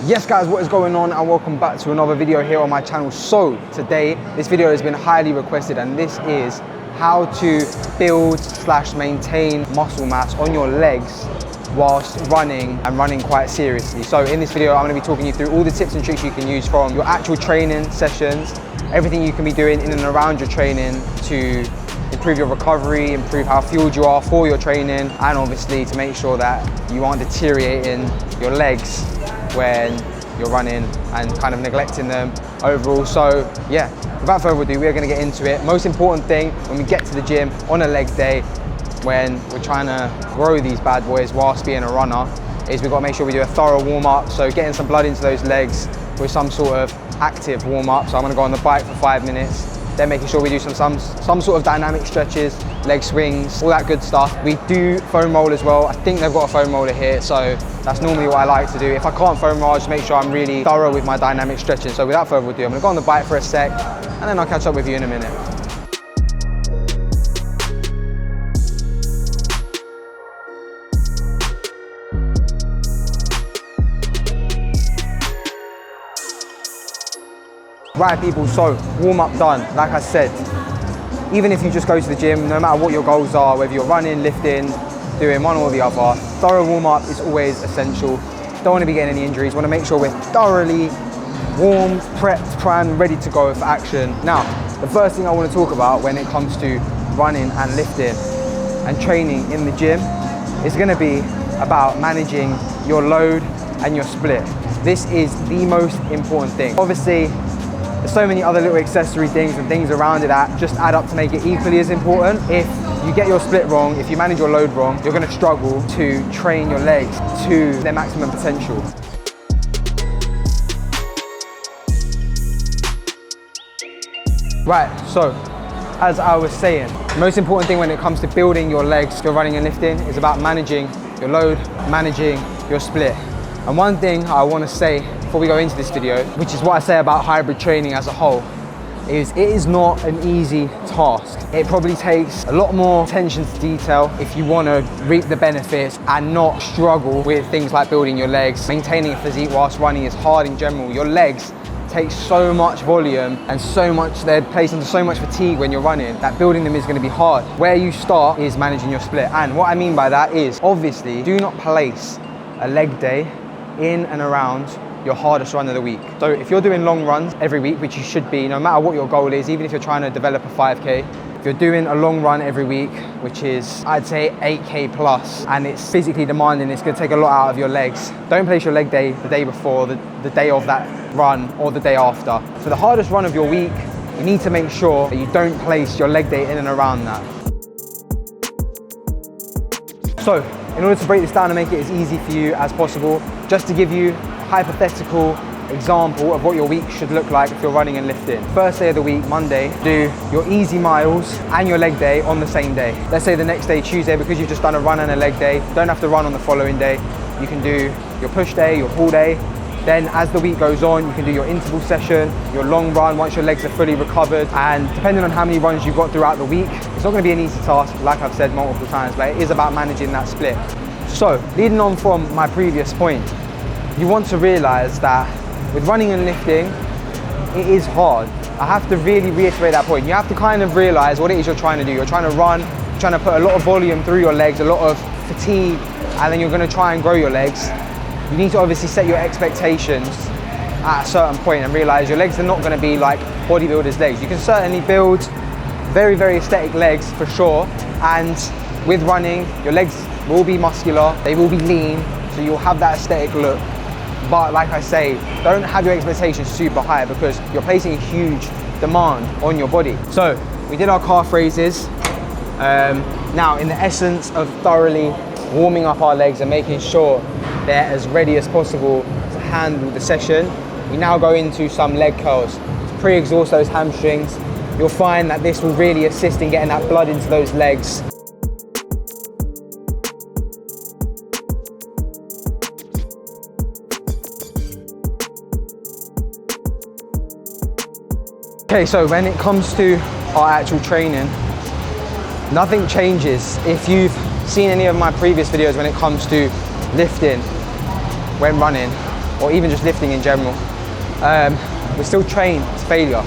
Yes guys, what is going on, and welcome back to another video here on my channel. So today, this video has been highly requested, and this is how to build / maintain muscle mass on your legs whilst running and running quite seriously. So in this video, I'm going to be talking you through all the tips and tricks you can use from your actual training sessions, everything you can be doing in and around your training to improve your recovery, improve how fueled you are for your training, and obviously to make sure that you aren't deteriorating your legs when you're running and kind of neglecting them overall. So yeah, without further ado, we're going to get into it. Most important thing when we get to the gym on a leg day, when we're trying to grow these bad boys whilst being a runner, is we've got to make sure we do a thorough warm-up. So getting some blood into those legs with some sort of active warm-up. So I'm going to go on the bike for 5 minutes, then making sure we do some sort of dynamic stretches, leg swings, all that good stuff. We do foam roll as well. I think they've got a foam roller here, so that's normally what I like to do. If I can't foam roll, I just make sure I'm really thorough with my dynamic stretching. So without further ado, I'm gonna go on the bike for a sec, and then I'll catch up with you in a minute. Right people, so warm up done. Like I said, even if you just go to the gym, no matter what your goals are, whether you're running, lifting, doing one or the other, thorough warm up is always essential. Don't want to be getting any injuries. Want to make sure we're thoroughly warmed, prepped, primed, ready to go for action. Now, the first thing I want to talk about when it comes to running and lifting and training in the gym is going to be about managing your load and your split. This is the most important thing. Obviously, there's so many other little accessory things and things around it that just add up to make it equally as important. If you get your split wrong, if you manage your load wrong, you're going to struggle to train your legs to their maximum potential. Right, so as I was saying, the most important thing when it comes to building your legs, your running and lifting, is about managing your load, managing your split. And one thing I want to say before we go into this video, which is what I say about hybrid training as a whole, is it is not an easy task. It probably takes a lot more attention to detail if you want to reap the benefits and not struggle with things like building your legs. Maintaining a physique whilst running is hard in general. Your legs take so much volume and they're placed under so much fatigue when you're running that building them is going to be hard. Where you start is managing your split. And what I mean by that is, obviously, do not place a leg day in and around your hardest run of the week. So if you're doing long runs every week, which you should be, no matter what your goal is, even if you're trying to develop a 5K, if you're doing a long run every week, which is, I'd say 8K plus, and it's physically demanding, it's gonna take a lot out of your legs. Don't place your leg day the day before, the day of that run, or the day after. For the hardest run of your week, you need to make sure that you don't place your leg day in and around that. So, in order to break this down and make it as easy for you as possible, just to give you a hypothetical example of what your week should look like if you're running and lifting. First day of the week, Monday, do your easy miles and your leg day on the same day. Let's say the next day, Tuesday, because you've just done a run and a leg day, don't have to run on the following day. You can do your push day, your pull day. Then as the week goes on, you can do your interval session, your long run once your legs are fully recovered. And depending on how many runs you've got throughout the week, it's not gonna be an easy task, like I've said multiple times, but it is about managing that split. So, leading on from my previous point, you want to realize that with running and lifting, it is hard. I have to really reiterate that point. You have to kind of realize what it is you're trying to do. You're trying to run, you're trying to put a lot of volume through your legs, a lot of fatigue, and then you're gonna try and grow your legs. You need to obviously set your expectations at a certain point and realize your legs are not gonna be like bodybuilders' legs. You can certainly build very, very aesthetic legs for sure. And with running, your legs will be muscular, they will be lean, so you'll have that aesthetic look. But like I say, don't have your expectations super high because you're placing a huge demand on your body. So we did our calf raises. Now in the essence of thoroughly warming up our legs and making sure they're as ready as possible to handle the session, we now go into some leg curls to pre-exhaust those hamstrings. You'll find that this will really assist in getting that blood into those legs. Okay, so when it comes to our actual training, nothing changes. If you've seen any of my previous videos when it comes to lifting when running, or even just lifting in general, we still train to failure.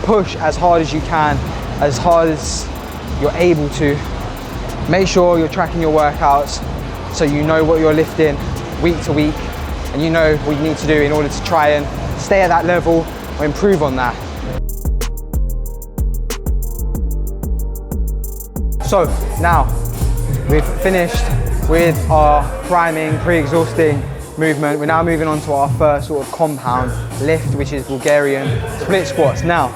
Push as hard as you can, as hard as you're able to. Make sure you're tracking your workouts so you know what you're lifting week to week, and you know what you need to do in order to try and stay at that level or improve on that. So now we've finished with our priming, pre-exhausting movement. We're now moving on to our first sort of compound lift, which is Bulgarian split squats. Now,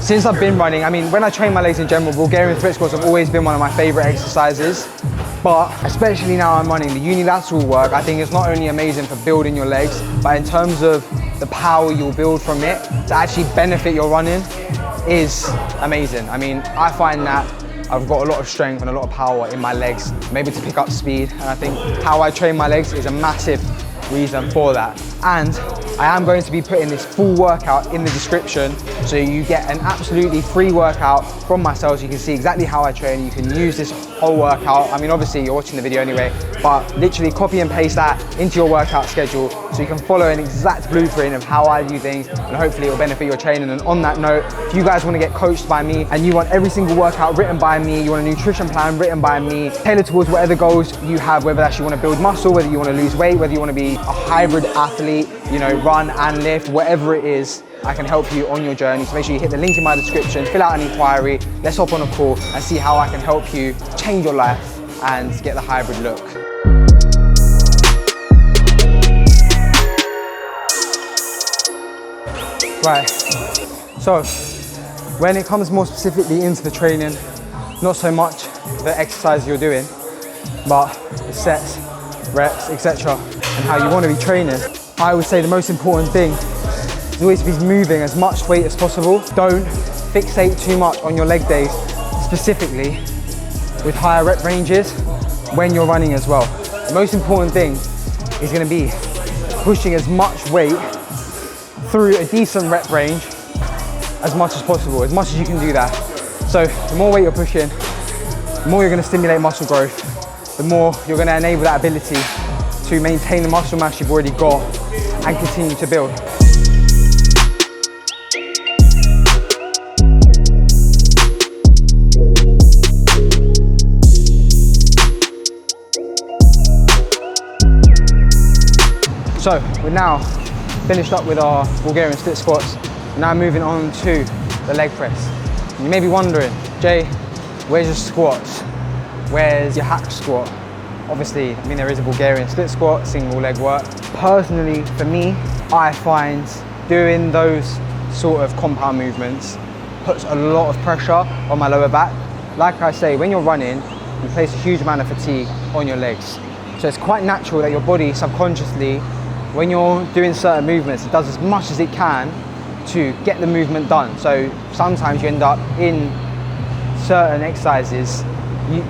since I've been running, I mean, when I train my legs in general, Bulgarian split squats have always been one of my favorite exercises. But especially now I'm running, the unilateral work, I think is not only amazing for building your legs, but in terms of the power you'll build from it to actually benefit your running is amazing. I mean, I find that I've got a lot of strength and a lot of power in my legs. I'm able to pick up speed, and I think how I train my legs is a massive reason for that. And I am going to be putting this full workout in the description, so you get an absolutely free workout from myself, so you can see exactly how I train. You can use this whole workout. I mean, obviously you're watching the video anyway, but literally copy and paste that into your workout schedule so you can follow an exact blueprint of how I do things, and hopefully it will benefit your training. And on that note, if you guys want to get coached by me and you want every single workout written by me, you want a nutrition plan written by me, tailored towards whatever goals you have, whether that's you want to build muscle, whether you want to lose weight, whether you want to be a hybrid athlete, you know, run and lift, whatever it is, I can help you on your journey. So make sure you hit the link in my description, fill out an inquiry, let's hop on a call and see how I can help you change your life and get the hybrid look. Right, so when it comes more specifically into the training, not so much the exercise you're doing, but the sets, reps, etc., and how you want to be training, I would say the most important thing is always to be moving as much weight as possible. Don't fixate too much on your leg days, specifically with higher rep ranges when you're running as well. The most important thing is going to be pushing as much weight through a decent rep range as much as possible, as much as you can do that. So the more weight you're pushing, the more you're going to stimulate muscle growth, the more you're going to enable that ability to maintain the muscle mass you've already got and continue to build. So we're now finished up with our Bulgarian split squats. We're now moving on to the leg press. And you may be wondering, Jay, where's your squats? Where's your hack squat? Obviously, I mean, there is a Bulgarian split squat, single leg work. Personally, for me, I find doing those sort of compound movements puts a lot of pressure on my lower back. Like I say, when you're running, you place a huge amount of fatigue on your legs. So it's quite natural that your body subconsciously, when you're doing certain movements, it does as much as it can to get the movement done. So sometimes you end up in certain exercises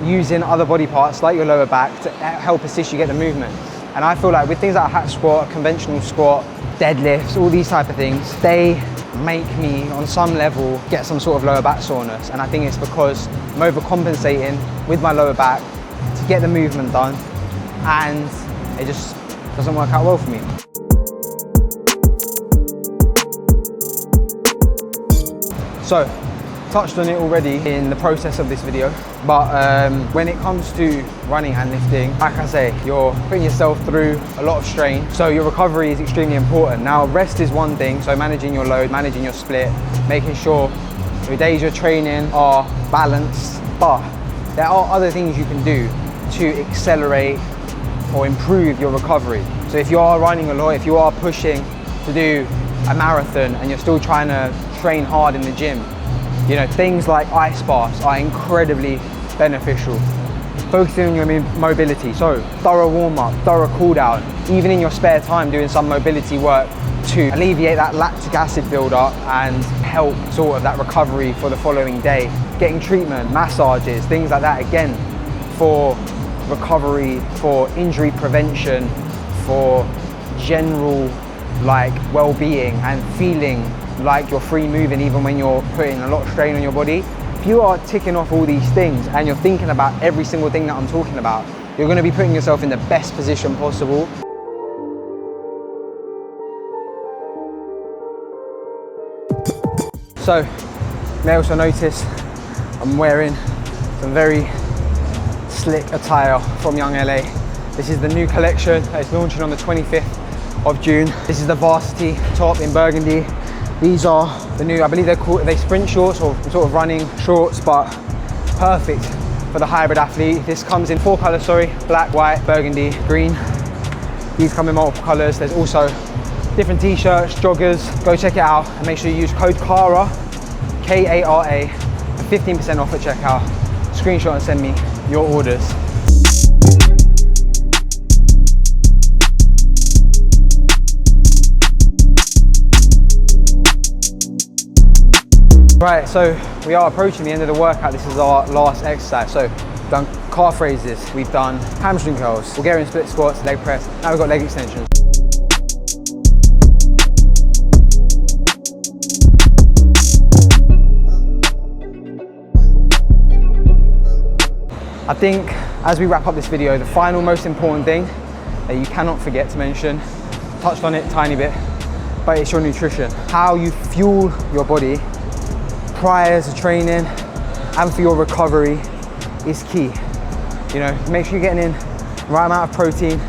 using other body parts like your lower back to help assist you get the movement. And I feel like with things like a hack squat, a conventional squat, deadlifts, all these type of things, they make me on some level get some sort of lower back soreness. And I think it's because I'm overcompensating with my lower back to get the movement done, and it just doesn't work out well for me. So, touched on it already in the process of this video, but when it comes to running and lifting, like I say, you're putting yourself through a lot of strain, so your recovery is extremely important. Now, rest is one thing, so managing your load, managing your split, making sure the days you're training are balanced, but there are other things you can do to accelerate or improve your recovery. So if you are running a lot, if you are pushing to do a marathon and you're still trying to train hard in the gym, you know, things like ice baths are incredibly beneficial. Focusing on your mobility, so thorough warm-up, thorough cool-down, even in your spare time doing some mobility work to alleviate that lactic acid build-up and help sort of that recovery for the following day. Getting treatment, massages, things like that, again, for recovery, for injury prevention, for general like well-being and feeling like you're free moving even when you're putting a lot of strain on your body. If you are ticking off all these things and you're thinking about every single thing that I'm talking about, you're going to be putting yourself in the best position possible. So you may also notice I'm wearing some very slick attire from Young LA. This is the new collection that is launching on the 25th of June. This is the Varsity top in burgundy. These are the new, I believe they sprint shorts or sort of running shorts, but perfect for the hybrid athlete. This comes in 4 colors, black, white, burgundy, green. These come in multiple colors. There's also different t-shirts, joggers. Go check it out and make sure you use code KARA, K-A-R-A, for 15% off at checkout. Screenshot and send me your orders. Right, so we are approaching the end of the workout. This is our last exercise. So we've done calf raises, we've done hamstring curls, Bulgarian split squats, leg press. Now we've got leg extensions. I think as we wrap up this video, the final most important thing that you cannot forget to mention, touched on it a tiny bit, but it's your nutrition. How you fuel your body prior to training and for your recovery is key. You know, make sure you're getting in the right amount of protein.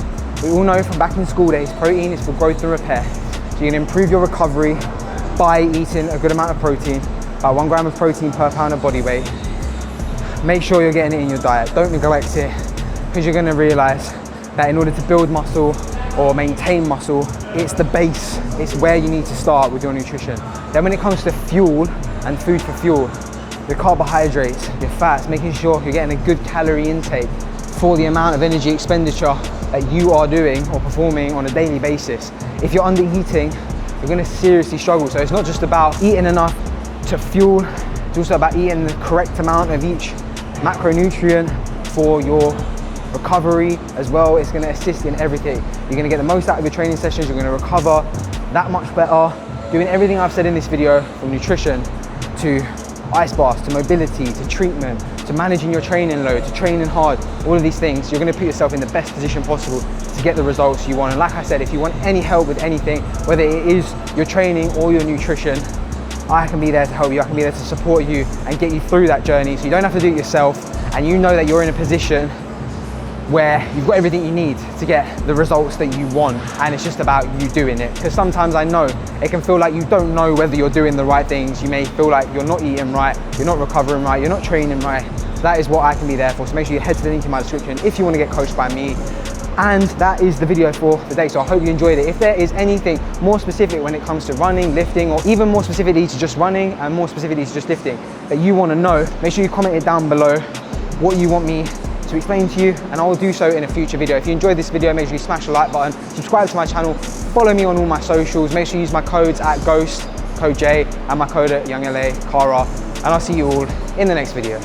We all know from back in school days, protein is for growth and repair. So you can improve your recovery by eating a good amount of protein, about 1 gram of protein per pound of body weight. Make sure you're getting it in your diet. Don't neglect it, because you're going to realize that in order to build muscle or maintain muscle, it's the base. It's where you need to start with your nutrition. Then when it comes to fuel and food for fuel, your carbohydrates, your fats, making sure you're getting a good calorie intake for the amount of energy expenditure that you are doing or performing on a daily basis. If you're under eating, you're going to seriously struggle. So it's not just about eating enough to fuel, it's also about eating the correct amount of each macronutrient for your recovery as well. It's going to assist in everything. You're going to get the most out of your training sessions. You're going to recover that much better. Doing everything I've said in this video, from nutrition to ice baths, to mobility, to treatment, to managing your training load, to training hard, all of these things, you're going to put yourself in the best position possible to get the results you want. And like I said, if you want any help with anything, whether it is your training or your nutrition, I can be there to help you. I can be there to support you and get you through that journey, so you don't have to do it yourself, and you know that you're in a position where you've got everything you need to get the results that you want, and it's just about you doing it. Because sometimes I know it can feel like you don't know whether you're doing the right things. You may feel like you're not eating right, you're not recovering right, you're not training right. That is what I can be there for. So make sure you head to the link in my description if you want to get coached by me. And that is the video for the day. So I hope you enjoyed it. If there is anything more specific when it comes to running, lifting, or even more specifically to just running and more specifically to just lifting that you want to know, make sure you comment it down below what you want me to explain to you, and I will do so in a future video. If you enjoyed this video, make sure you smash the like button, subscribe to my channel, follow me on all my socials, make sure you use my codes at Ghost, code J, and my code at Young LA, Kara, and I'll see you all in the next video.